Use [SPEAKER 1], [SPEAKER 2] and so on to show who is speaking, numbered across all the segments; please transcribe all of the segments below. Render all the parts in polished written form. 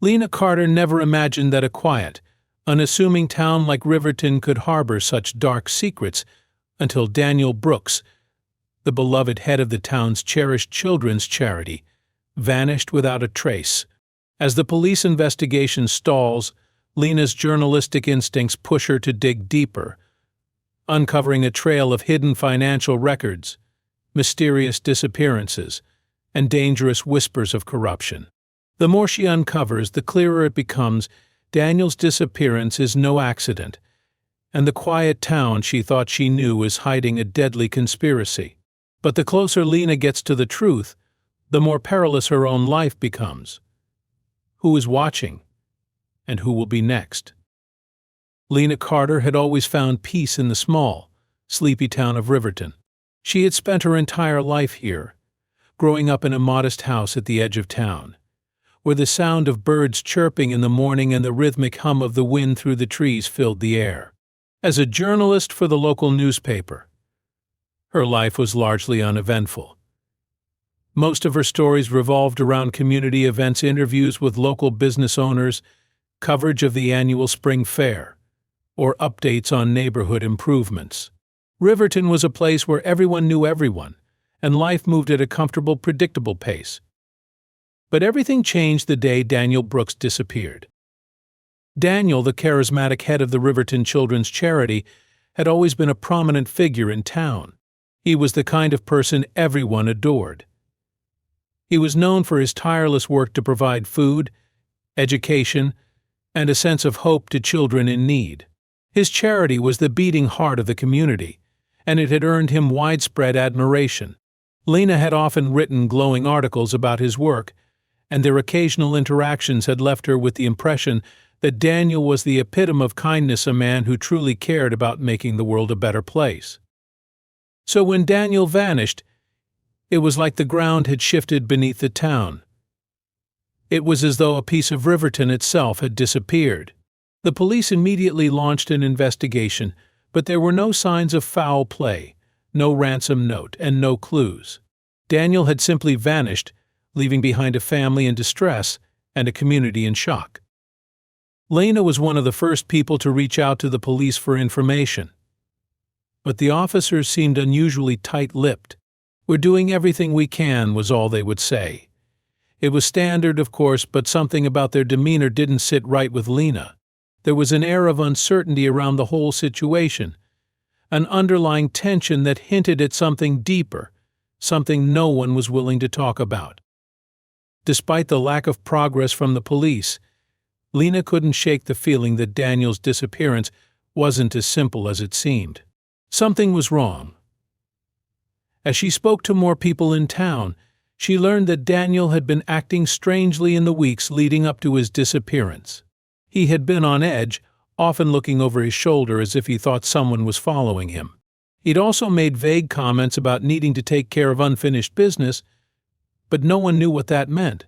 [SPEAKER 1] Lena Carter never imagined that a quiet, unassuming town like Riverton could harbor such dark secrets until Daniel Brooks, the beloved head of the town's cherished children's charity, vanished without a trace. As the police investigation stalls, Lena's journalistic instincts push her to dig deeper, uncovering a trail of hidden financial records, mysterious disappearances, and dangerous whispers of corruption. The more she uncovers, the clearer it becomes Daniel's disappearance is no accident, and the quiet town she thought she knew is hiding a deadly conspiracy. But the closer Lena gets to the truth, the more perilous her own life becomes. Who is watching, and who will be next? Lena Carter had always found peace in the small, sleepy town of Riverton. She had spent her entire life here, growing up in a modest house at the edge of town, where the sound of birds chirping in the morning and the rhythmic hum of the wind through the trees filled the air. As a journalist for the local newspaper, her life was largely uneventful. Most of her stories revolved around community events, interviews with local business owners, coverage of the annual spring fair, or updates on neighborhood improvements. Riverton was a place where everyone knew everyone, and life moved at a comfortable, predictable pace. But everything changed the day Daniel Brooks disappeared. Daniel, the charismatic head of the Riverton Children's Charity, had always been a prominent figure in town. He was the kind of person everyone adored. He was known for his tireless work to provide food, education, and a sense of hope to children in need. His charity was the beating heart of the community, and it had earned him widespread admiration. Lena had often written glowing articles about his work, and their occasional interactions had left her with the impression that Daniel was the epitome of kindness, a man who truly cared about making the world a better place. So when Daniel vanished, it was like the ground had shifted beneath the town. It was as though a piece of Riverton itself had disappeared. The police immediately launched an investigation, but there were no signs of foul play, no ransom note, and no clues. Daniel had simply vanished, leaving behind a family in distress and a community in shock. Lena was one of the first people to reach out to the police for information. But the officers seemed unusually tight-lipped. "We're doing everything we can," was all they would say. It was standard, of course, but something about their demeanor didn't sit right with Lena. There was an air of uncertainty around the whole situation, an underlying tension that hinted at something deeper, something no one was willing to talk about. Despite the lack of progress from the police, Lena couldn't shake the feeling that Daniel's disappearance wasn't as simple as it seemed. Something was wrong. As she spoke to more people in town, she learned that Daniel had been acting strangely in the weeks leading up to his disappearance. He had been on edge, often looking over his shoulder as if he thought someone was following him. He'd also made vague comments about needing to take care of unfinished business, but no one knew what that meant.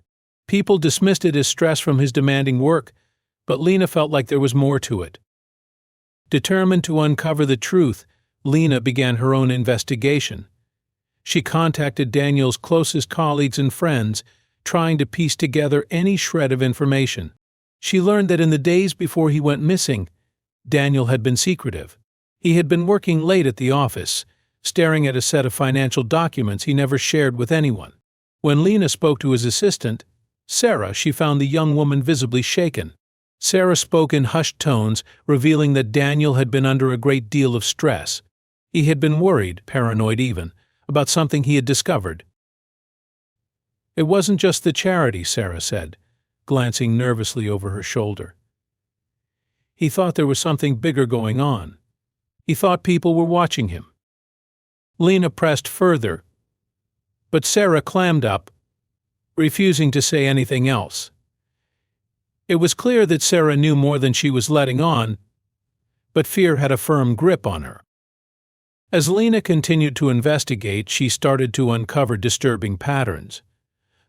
[SPEAKER 1] People dismissed it as stress from his demanding work, but Lena felt like there was more to it. Determined to uncover the truth, Lena began her own investigation. She contacted Daniel's closest colleagues and friends, trying to piece together any shred of information. She learned that in the days before he went missing, Daniel had been secretive. He had been working late at the office, staring at a set of financial documents he never shared with anyone. When Lena spoke to his assistant, Sarah, she found the young woman visibly shaken. Sarah spoke in hushed tones, revealing that Daniel had been under a great deal of stress. He had been worried, paranoid even, about something he had discovered. "It wasn't just the charity," Sarah said, glancing nervously over her shoulder. "He thought there was something bigger going on. He thought people were watching him." Lena pressed further, but Sarah clammed up, refusing to say anything else. It was clear that Sarah knew more than she was letting on, but fear had a firm grip on her. As Lena continued to investigate, she started to uncover disturbing patterns.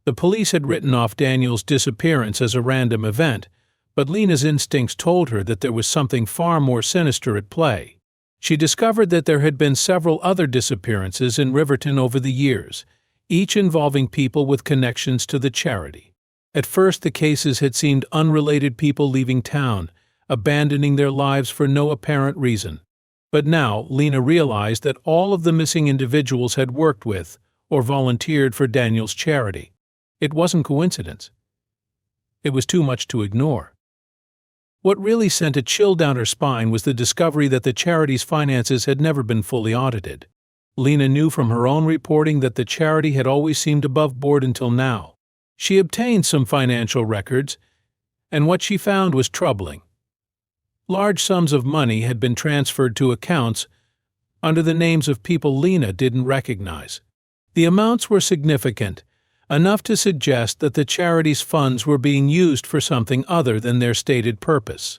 [SPEAKER 1] The police had written off Daniel's disappearance as a random event, but Lena's instincts told her that there was something far more sinister at play. She discovered that there had been several other disappearances in Riverton over the years, each involving people with connections to the charity. At first, the cases had seemed unrelated people leaving town, abandoning their lives for no apparent reason. But now, Lena realized that all of the missing individuals had worked with or volunteered for Daniel's charity. It wasn't coincidence. It was too much to ignore. What really sent a chill down her spine was the discovery that the charity's finances had never been fully audited. Lena knew from her own reporting that the charity had always seemed above board until now. She obtained some financial records, and what she found was troubling. Large sums of money had been transferred to accounts under the names of people Lena didn't recognize. The amounts were significant, enough to suggest that the charity's funds were being used for something other than their stated purpose.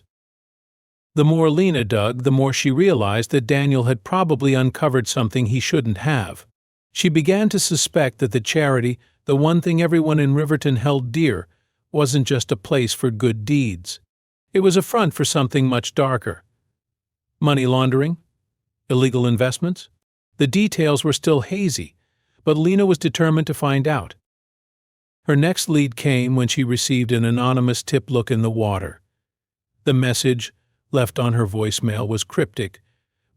[SPEAKER 1] The more Lena dug, the more she realized that Daniel had probably uncovered something he shouldn't have. She began to suspect that the charity, the one thing everyone in Riverton held dear, wasn't just a place for good deeds. It was a front for something much darker. Money laundering? Illegal investments? The details were still hazy, but Lena was determined to find out. Her next lead came when she received an anonymous tip: "Look in the water." The message, left on her voicemail, was cryptic,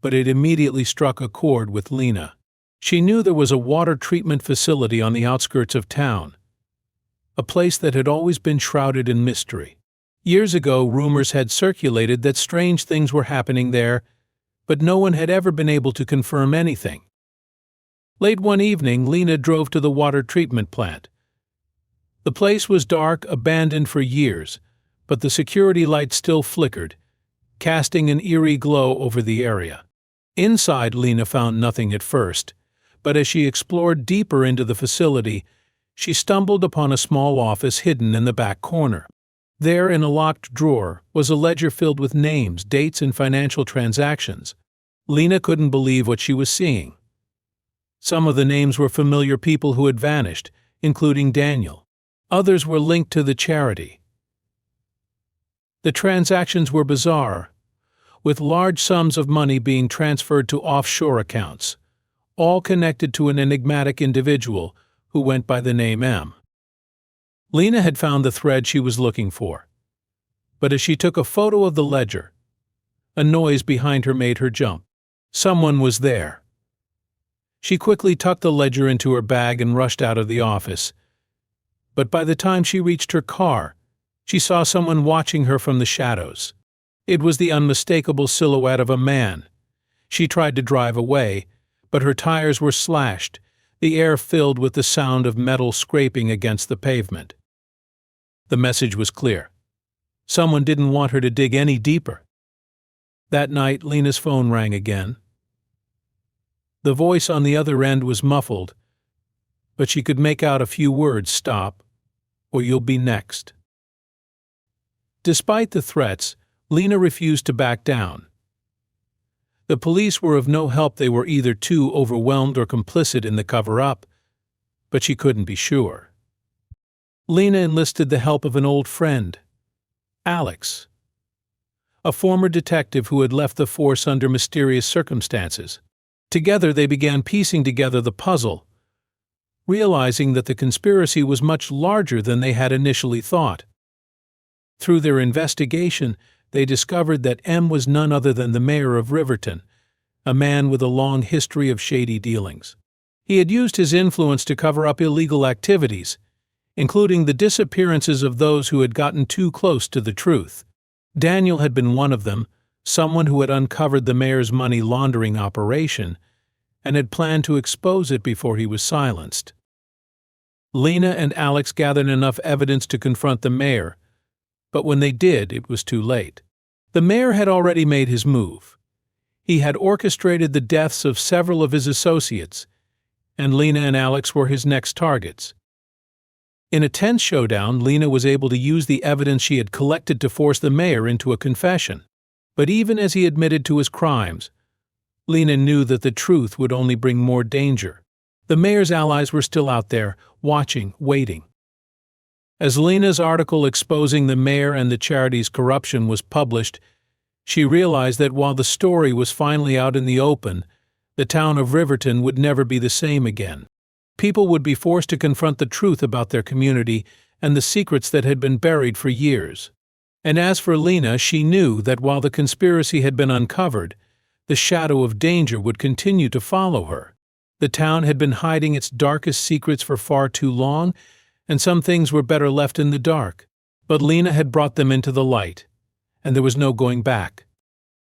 [SPEAKER 1] but it immediately struck a chord with Lena. She knew there was a water treatment facility on the outskirts of town, a place that had always been shrouded in mystery. Years ago, rumors had circulated that strange things were happening there, but no one had ever been able to confirm anything. Late one evening, Lena drove to the water treatment plant. The place was dark, abandoned for years, but the security lights still flickered, casting an eerie glow over the area. Inside, Lena found nothing at first, but as she explored deeper into the facility, she stumbled upon a small office hidden in the back corner. There, in a locked drawer, was a ledger filled with names, dates, and financial transactions. Lena couldn't believe what she was seeing. Some of the names were familiar people who had vanished, including Daniel. Others were linked to the charity. The transactions were bizarre, with large sums of money being transferred to offshore accounts, all connected to an enigmatic individual who went by the name M. Lena had found the thread she was looking for, but as she took a photo of the ledger, a noise behind her made her jump. Someone was there. She quickly tucked the ledger into her bag and rushed out of the office. But by the time she reached her car, she saw someone watching her from the shadows. It was the unmistakable silhouette of a man. She tried to drive away, but her tires were slashed, the air filled with the sound of metal scraping against the pavement. The message was clear. Someone didn't want her to dig any deeper. That night, Lena's phone rang again. The voice on the other end was muffled, but she could make out a few words: "Stop, or you'll be next." Despite the threats, Lena refused to back down. The police were of no help. They were either too overwhelmed or complicit in the cover-up, but she couldn't be sure. Lena enlisted the help of an old friend, Alex, a former detective who had left the force under mysterious circumstances. Together they began piecing together the puzzle, realizing that the conspiracy was much larger than they had initially thought. Through their investigation, they discovered that M was none other than the mayor of Riverton, a man with a long history of shady dealings. He had used his influence to cover up illegal activities, including the disappearances of those who had gotten too close to the truth. Daniel had been one of them, someone who had uncovered the mayor's money laundering operation and had planned to expose it before he was silenced. Lena and Alex gathered enough evidence to confront the mayor, but when they did, it was too late. The mayor had already made his move. He had orchestrated the deaths of several of his associates, and Lena and Alex were his next targets. In a tense showdown, Lena was able to use the evidence she had collected to force the mayor into a confession. But even as he admitted to his crimes, Lena knew that the truth would only bring more danger. The mayor's allies were still out there, watching, waiting. As Lena's article exposing the mayor and the charity's corruption was published, she realized that while the story was finally out in the open, the town of Riverton would never be the same again. People would be forced to confront the truth about their community and the secrets that had been buried for years. And as for Lena, she knew that while the conspiracy had been uncovered, the shadow of danger would continue to follow her. The town had been hiding its darkest secrets for far too long, and some things were better left in the dark. But Lena had brought them into the light, and there was no going back.